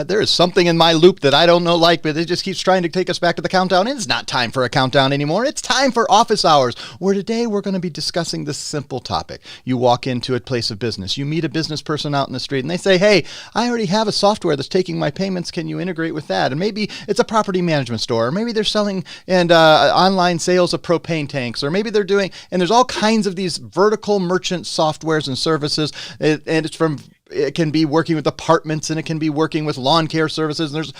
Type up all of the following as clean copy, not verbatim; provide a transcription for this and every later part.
There is something in my loop that I don't know, but it just keeps trying to take us back to the countdown. It's not time for a countdown anymore. It's time for office hours, where today we're going to be discussing this simple topic. You walk into a place of business. You meet a business person out in the street, and they say, hey, I already have a software that's taking my payments. Can you integrate with that? And maybe it's a property management store, or maybe they're selling online sales of propane tanks, or maybe they're doing, and there's all kinds of these vertical merchant softwares and services, and it can be working with apartments, and it can be working with lawn care services. And there's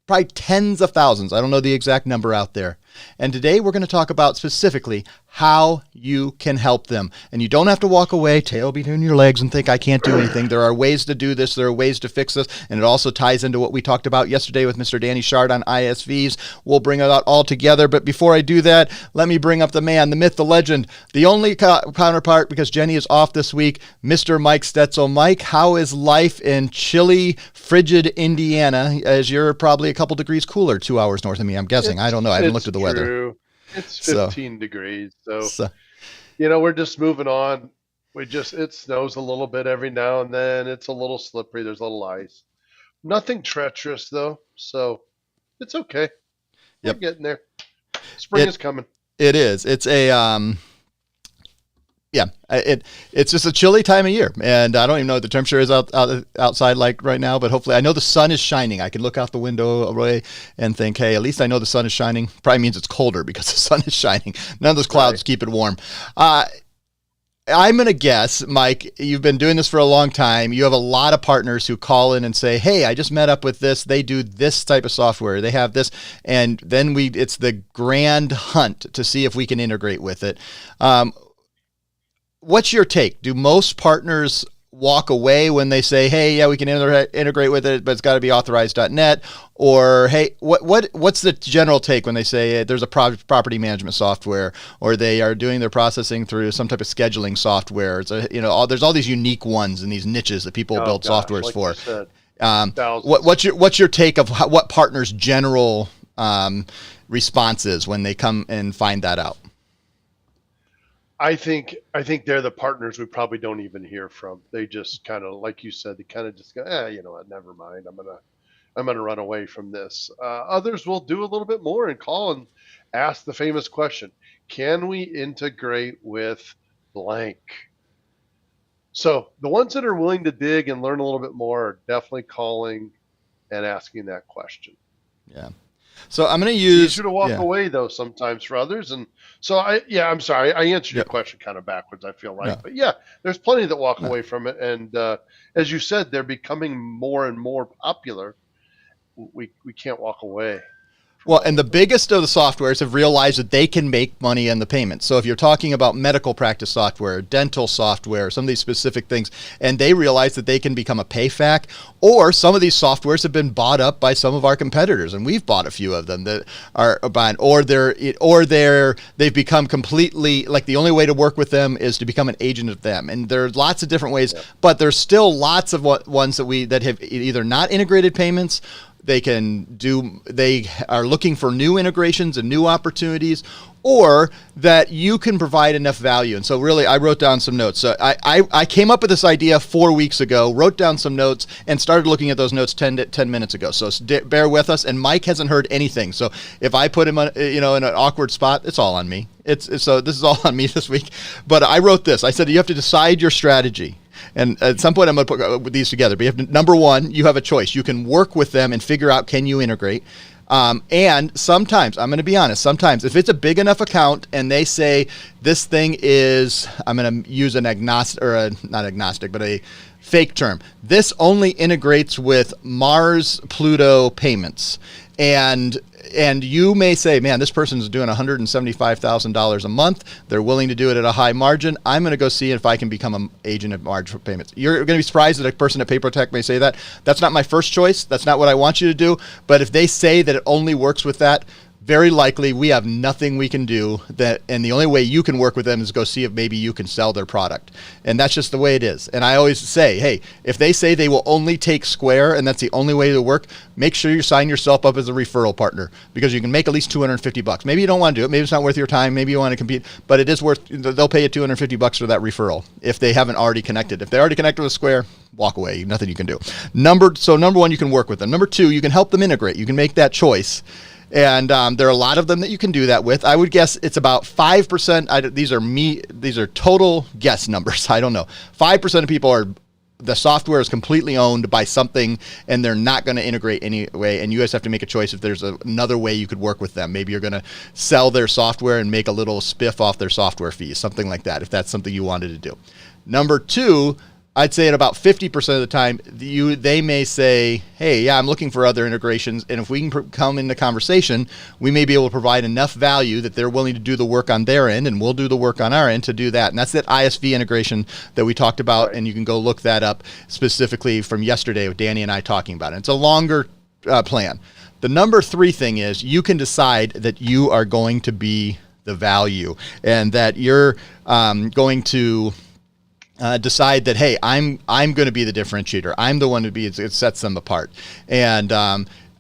probably tens of thousands. I don't know the exact number out there. And today we're going to talk about specifically how you can help them. And you don't have to walk away, tail between your legs, and think I can't do anything. There are ways to do this. There are ways to fix this. And it also ties into what we talked about yesterday with Mr. Danny Shard on ISVs. We'll bring it out all together. But before I do that, let me bring up the man, the myth, the legend, the only counterpart, because Jenny is off this week, Mr. Mike Stetzel. Mike, how is life in chilly, frigid Indiana, as you're probably a couple degrees cooler 2 hours north of me, I'm guessing. I don't know. I haven't looked at the weather. True. It's 15 degrees. So, we're just moving on. It snows a little bit every now and then. It's a little slippery. There's a little ice. Nothing treacherous, though. So it's okay. We're getting there. Spring is coming. It is. It's it's just a chilly time of year, and I don't even know what the temperature is outside like right now, but hopefully I know the sun is shining. I can look out the window away and think, hey, at least I know the sun is shining. Probably means it's colder because the sun is shining. None of those clouds keep it warm. I'm going to guess, Mike, you've been doing this for a long time. You have a lot of partners who call in and say, hey, I just met up with this. They do this type of software. They have this. And then it's the grand hunt to see if we can integrate with it. What's your take? Do most partners walk away when they say, hey, yeah, we can integrate with it, but it's got to be authorized.net? Or, hey, what's the general take when they say hey, there's a property management software, or they are doing their processing through some type of scheduling software? It's there's all these unique ones and these niches that people build softwares for. What's your take of what partners' general response is when they come and find that out? I think they're the partners we probably don't even hear from. They just kind of, like you said, they kind of just go, you know what, never mind. I'm gonna run away from this. Others will do a little bit more and call and ask the famous question: can we integrate with blank? So the ones that are willing to dig and learn a little bit more are definitely calling and asking that question. Yeah. So I'm going to use... It's easier to walk away, though, sometimes for others. And so, I'm sorry. I answered your question kind of backwards, I feel like. But, there's plenty that walk away from it. And as you said, they're becoming more and more popular. We can't walk away Well, and the biggest of the softwares have realized that they can make money in the payments. So if you're talking about medical practice software, dental software, some of these specific things, and they realize that they can become a PayFac, or some of these softwares have been bought up by some of our competitors, and we've bought a few of them that are buying, they've become completely like the only way to work with them is to become an agent of them. And there's lots of different ways, but there's still lots of ones that have either not integrated payments. They are looking for new integrations and new opportunities, or that you can provide enough value. And so really, I wrote down some notes. So I came up with this idea 4 weeks ago, wrote down some notes, and started looking at those notes 10 minutes ago. So bear with us. And Mike hasn't heard anything. So if I put him on, in an awkward spot, it's all on me. So this is all on me this week. But I wrote this. I said, you have to decide your strategy. And at some point, I'm going to put these together. But number one, you have a choice. You can work with them and figure out, can you integrate? And sometimes, I'm going to be honest, sometimes if it's a big enough account and they say this thing is, I'm going to use an agnostic, or not agnostic, but a fake term. This only integrates with Mars Pluto payments. And you may say, man, this person's doing $175,000 a month. They're willing to do it at a high margin. I'm going to go see if I can become an agent of Mars payments. You're going to be surprised that a person at PayProTec may say that. That's not my first choice. That's not what I want you to do. But if they say that it only works with that, very likely we have nothing we can do and the only way you can work with them is go see if maybe you can sell their product. And that's just the way it is. And I always say, hey, if they say they will only take Square and that's the only way to work, make sure you sign yourself up as a referral partner, because you can make at least $250. Maybe you don't want to do it. Maybe it's not worth your time. Maybe you want to compete, but it is worth, they'll pay you $250 for that referral if they haven't already connected. If they're already connected with Square, walk away. Nothing you can do. Number one, you can work with them. Number two, you can help them integrate. You can make that choice. And there are a lot of them that you can do that with. I would guess it's about 5%. These are total guess numbers. I don't know. 5% of people the software is completely owned by something and they're not going to integrate anyway. And you guys have to make a choice if there's another way you could work with them. Maybe you're going to sell their software and make a little spiff off their software fees, something like that, if that's something you wanted to do. Number two, I'd say at about 50% of the time, they may say, hey, yeah, I'm looking for other integrations. And if we can come into conversation, we may be able to provide enough value that they're willing to do the work on their end, and we'll do the work on our end to do that. And that's that ISV integration that we talked about. Right. And you can go look that up specifically from yesterday with Danny and I talking about it. It's a longer plan. The number three thing is you can decide that you are going to be the value and that you're going to decide that, hey, I'm going to be the differentiator. I'm the one it sets them apart. And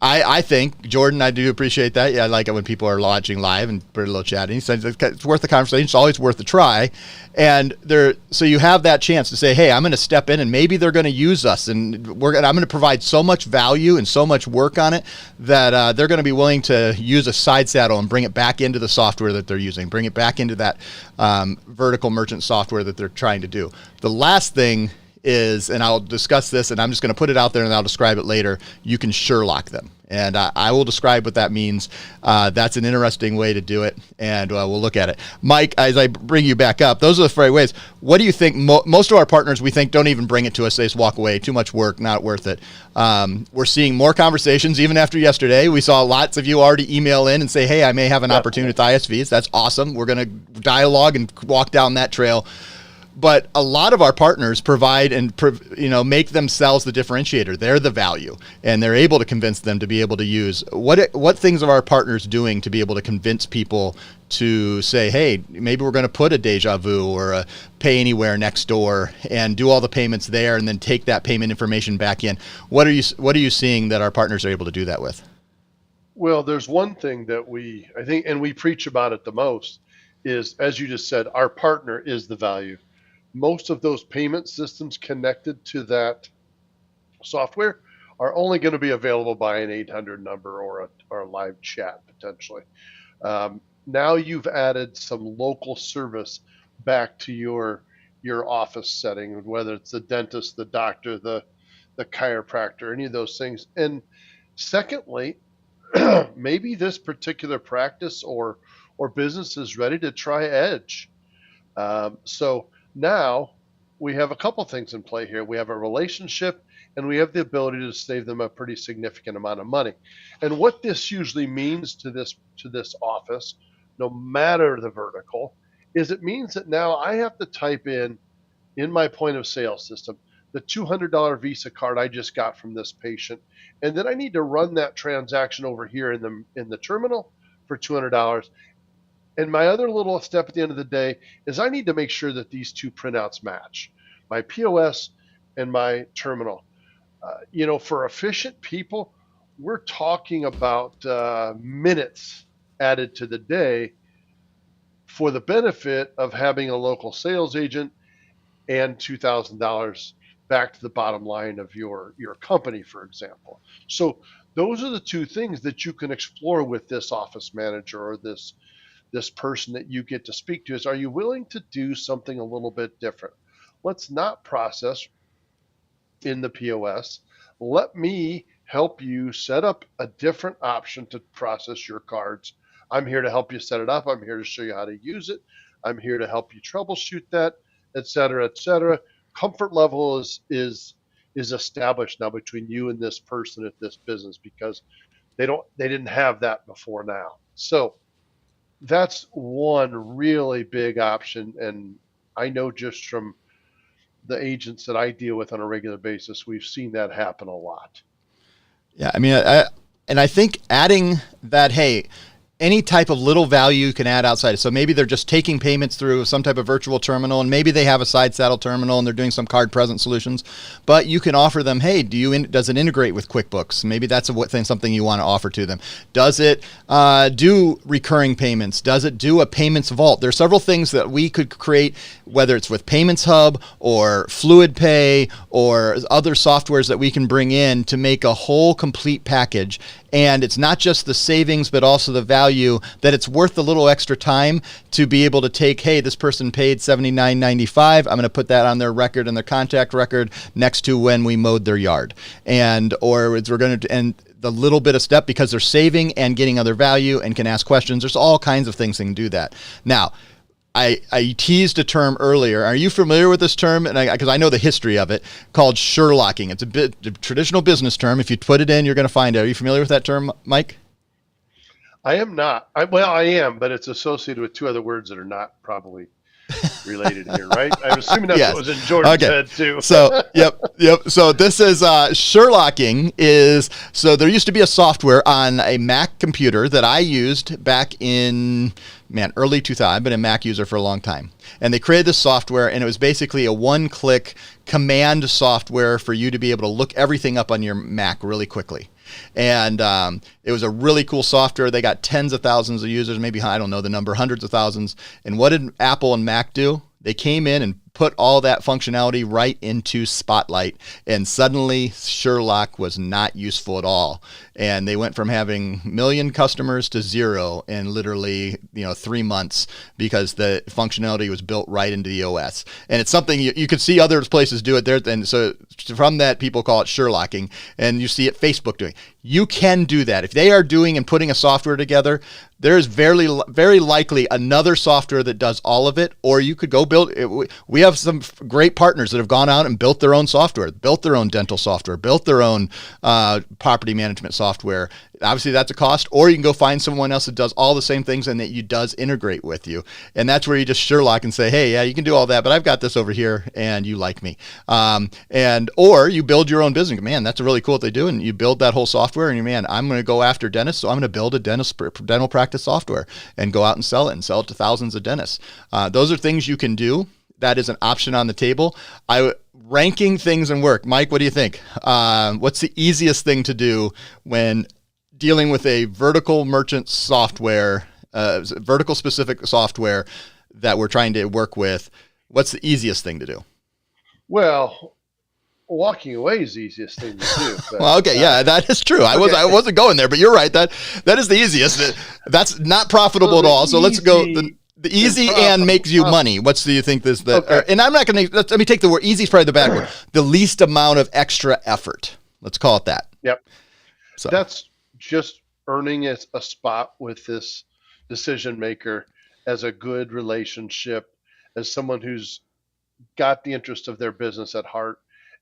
I think, Jordan, I do appreciate that. Yeah, I like it when people are watching live and put a little chatting. So it's worth the conversation. It's always worth the try. And so you have that chance to say, hey, I'm going to step in and maybe they're going to use us. And I'm going to provide so much value and so much work on it that they're going to be willing to use a side saddle and bring it back into the software that they're using, bring it back into that vertical merchant software that they're trying to do. The last thing is, and I'll discuss this, and I'm just going to put it out there and I'll describe it later, you can Sherlock them. And I will describe what that means. That's an interesting way to do it, and we'll look at it. Mike, as I bring you back up, those are the three ways. What do you think? Most of our partners, we think, don't even bring it to us. They just walk away. Too much work, not worth it. We're seeing more conversations, even after yesterday. We saw lots of you already email in and say, hey, I may have an opportunity with ISVs. That's awesome. We're going to dialogue and walk down that trail. But a lot of our partners provide and make themselves the differentiator. They're the value, and they're able to convince them to be able to use what things are our partners doing to be able to convince people to say, hey, maybe we're going to put a Deja Vu or a Pay Anywhere next door and do all the payments there, and then take that payment information back in. What are you seeing that our partners are able to do that with? Well, there's one thing that I think, and we preach about it the most, is, as you just said, our partner is the value. Most of those payment systems connected to that software are only going to be available by an 800 number or a live chat potentially. Now you've added some local service back to your office setting, whether it's the dentist, the doctor, the chiropractor, any of those things. And secondly, maybe this particular practice or business is ready to try Edge. So now we have a couple things in play here. We have a relationship and we have the ability to save them a pretty significant amount of money. And what this usually means to this office, no matter the vertical, is it means that now I have to type in my point of sale system the $200 Visa card I just got from this patient, and then I need to run that transaction over here in the terminal for $200. And my other little step at the end of the day is I need to make sure that these two printouts match, my POS and my terminal. For efficient people, we're talking about minutes added to the day for the benefit of having a local sales agent and $2,000 back to the bottom line of your company, for example. So those are the two things that you can explore with this office manager or this person that you get to speak to is, are you willing to do something a little bit different? Let's not process in the POS. Let me help you set up a different option to process your cards. I'm here to help you set it up. I'm here to show you how to use it. I'm here to help you troubleshoot that, et cetera, et cetera. Comfort level is established now between you and this person at this business because they didn't have that before now. So that's one really big option. And I know just from the agents that I deal with on a regular basis, we've seen that happen a lot. Yeah, I mean, I think adding that, hey, any type of little value you can add outside. So maybe they're just taking payments through some type of virtual terminal, and maybe they have a side saddle terminal and they're doing some card present solutions. But you can offer them, hey, does it integrate with QuickBooks? Maybe that's something you want to offer to them. Does it do recurring payments? Does it do a payments vault? There's several things that we could create, whether it's with Payments Hub or Fluid Pay or other softwares that we can bring in to make a whole complete package. And it's not just the savings, but also the value that it's worth a little extra time to be able to take, hey, this person paid $79.95. I'm going to put that on their record and their contact record next to when we mowed their yard. And the little bit of step because they're saving and getting other value and can ask questions. There's all kinds of things that can do that. Now, I teased a term earlier. Are you familiar with this term? And because I know the history of it, called Sherlocking. It's a traditional business term. If you put it in, you're going to find it. Are you familiar with that term, Mike? I am not. I am, but it's associated with two other words that are not probably related here, right? I'm assuming that's what was in Jordan's head too. So, yep. So this is Sherlocking is, so there used to be a software on a Mac computer that I used back in, early 2000. I've been a Mac user for a long time. And they created this software, and it was basically a one-click command software for you to be able to look everything up on your Mac really quickly. And it was a really cool software. They got tens of thousands of users, maybe, I don't know the number, hundreds of thousands. And what did Apple and Mac do? They came in and put all that functionality right into Spotlight, and suddenly Sherlock was not useful at all. And they went from having 1 million customers to 0 in literally 3 months because the functionality was built right into the OS. And it's something you could see other places do it there. And so from that, people call it Sherlocking, and you see it Facebook doing. You can do that. If they are doing and putting a software together, there's very, very likely another software that does all of it, or you could go build it. We have some great partners that have gone out and built their own software, built their own dental software, built their own property management software. Obviously, that's a cost, or you can go find someone else that does all the same things and that does integrate with you. And that's where you just Sherlock and say, hey, yeah, you can do all that, but I've got this over here and you like me. Or you build your own business. Man, that's really cool what they do. And you build that whole software and I'm going to go after dentists. So I'm going to build a dental practice software and go out and sell it to thousands of dentists. Those are things you can do. That is an option on the table. Ranking things in work. Mike, what do you think? What's the easiest thing to do when dealing with a vertical merchant software, vertical specific software that we're trying to work with? What's the easiest thing to do? Well, walking away is the easiest thing to do. But, well, okay, yeah, that is true. I wasn't going there, but you're right. That is the easiest. That's not profitable at all. So let's go the easy and makes you money. What do you think is the? Okay. And I'm not going to. Let me take the word easy. Is probably the bad word. The least amount of extra effort. Let's call it that. Yep. So that's just earning a spot with this decision maker as a good relationship, as someone who's got the interest of their business at heart,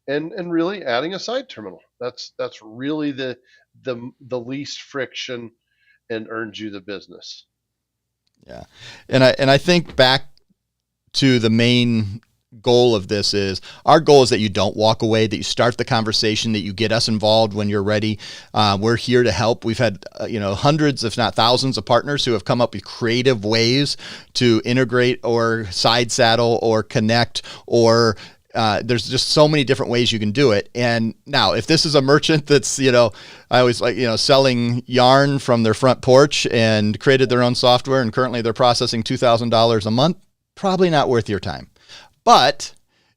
and really adding a side terminal. That's really the least friction and earns you the business. Yeah. And I think back to the main goal of this is our goal is that you don't walk away, that you start the conversation, that you get us involved when you're ready. We're here to help. We've had, hundreds, if not thousands of partners who have come up with creative ways to integrate or side saddle or connect or there's just so many different ways you can do it. And now, if this is a merchant that's, I always like, selling yarn from their front porch and created their own software and currently they're processing $2,000 a month, probably not worth your time. But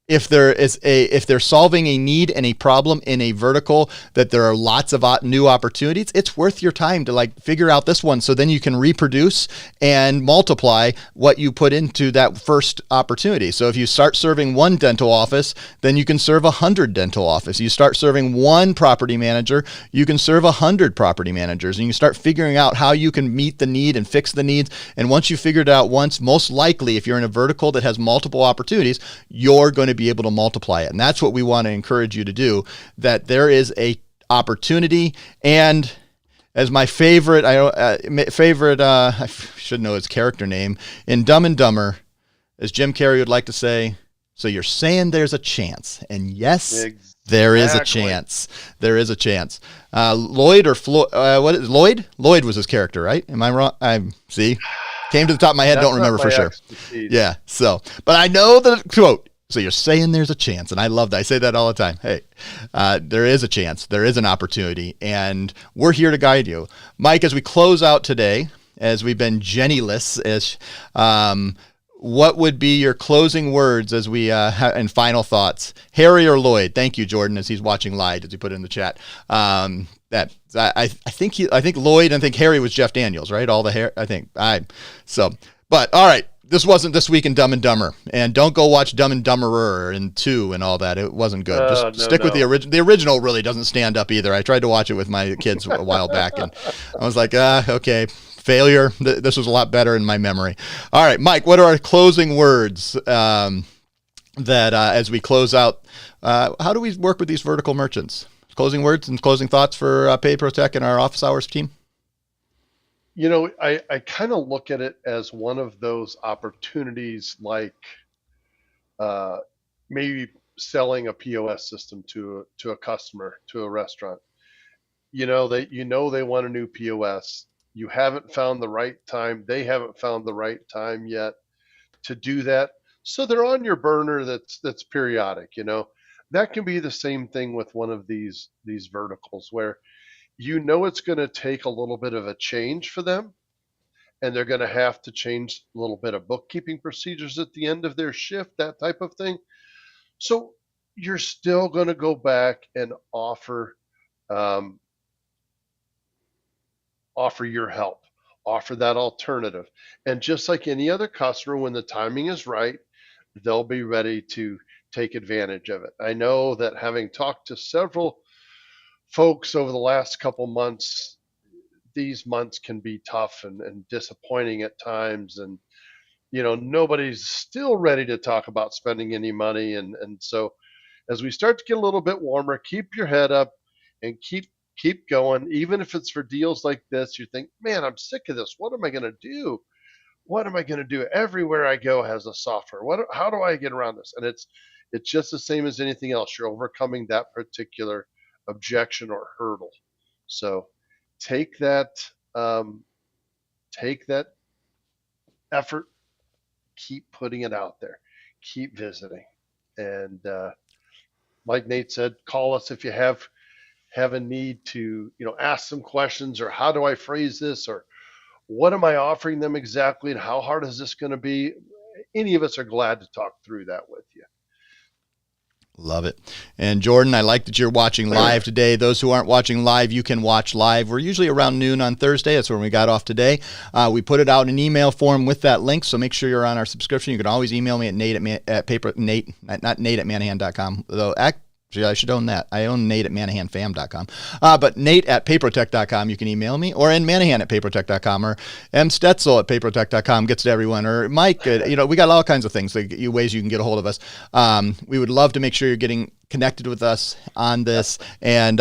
if they're solving a need and a problem in a vertical that there are lots of new opportunities, it's worth your time to figure out this one. So then you can reproduce and multiply what you put into that first opportunity. So if you start serving one dental office, then you can serve 100 dental offices. You start serving one property manager, you can serve 100 property managers, and you start figuring out how you can meet the need and fix the needs. And once you figure it out once, most likely, if you're in a vertical that has multiple opportunities, you're going to be able to multiply it. And that's what we want to encourage you to do, that there is a opportunity. And as my favorite, I should know his character name, in Dumb and Dumber, as Jim Carrey would like to say, so you're saying there's a chance. And yes, exactly. There is a chance. There is a chance. Lloyd or Floyd, what is Lloyd? Lloyd was his character, right? Am I wrong? See, came to the top of my head. Don't remember for sure. Expertise. Yeah. So, but I know the quote. So you're saying there's a chance, and I love that. I say that all the time. Hey, there is a chance. There is an opportunity, and we're here to guide you. Mike, as we close out today, as we've been Jenny-less, what would be your closing words as we and final thoughts? Harry or Lloyd? Thank you, Jordan, as he's watching live, as he put it in the chat. I think Lloyd, and I think Harry was Jeff Daniels, right? All the hair, but all right. This wasn't This Week in Dumb and Dumber, and don't go watch Dumb and Dumberer and 2 and all that. It wasn't good. Just stick with the original. The original really doesn't stand up either. I tried to watch it with my kids a while back, and I was like, okay, failure. This was a lot better in my memory. All right, Mike, what are our closing words as we close out? How do we work with these vertical merchants? Closing words and closing thoughts for PayProTec and our office hours team? I kind of look at it as one of those opportunities, like maybe selling a POS system to a customer, to a restaurant. They want a new POS. You haven't found the right time. They haven't found the right time yet to do that. So they're on your burner that's periodic. That can be the same thing with one of these verticals where it's going to take a little bit of a change for them, and they're going to have to change a little bit of bookkeeping procedures at the end of their shift, that type of thing. So you're still going to go back and offer your help, offer that alternative. And just like any other customer, when the timing is right, they'll be ready to take advantage of it. I know that, having talked to several folks over the last couple months, these months can be tough and disappointing at times, and nobody's still ready to talk about spending any money, and so as we start to get a little bit warmer, keep your head up and keep going. Even if it's for deals like this, you think, man, I'm sick of this. What am I going to do? What am I going to do? Everywhere I go has a software. How do I get around this? And it's just the same as anything else. You're overcoming that particular objection or hurdle. So take that effort, keep putting it out there, keep visiting, and like Nate said, call us if you have a need to ask some questions, or how do I phrase this, or what am I offering them exactly, and how hard is this going to be? Any of us are glad to talk through that with you. Love it. And Jordan, I like that you're watching live today. Those who aren't watching live, you can watch live. We're usually around noon on Thursday. That's when we got off today. We put it out in email form with that link, so make sure you're on our subscription. You can always email me at not Nate at Manahan.com, though I should own that. I own Nate at ManahanFam.com. But Nate at PayProTec.com, you can email me, or in Manahan at PayProTec.com, or M. Stetzel at PayProTec.com gets to everyone, or Mike, we got all kinds of things, ways you can get a hold of us. We would love to make sure you're getting connected with us on this. And,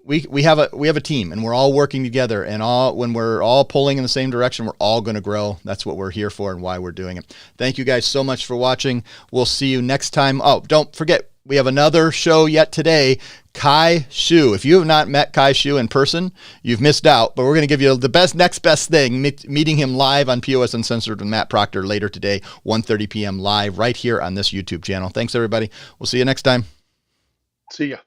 we have a team, and we're all working together, and when we're all pulling in the same direction, we're all going to grow. That's what we're here for and why we're doing it. Thank you guys so much for watching. We'll see you next time. Oh, don't forget, we have another show yet today, Kai Shu. If you have not met Kai Shu in person, you've missed out, but we're going to give you the next best thing, meeting him live on POS Uncensored with Matt Proctor later today, 1:30 p.m. live right here on this YouTube channel. Thanks, everybody. We'll see you next time. See ya.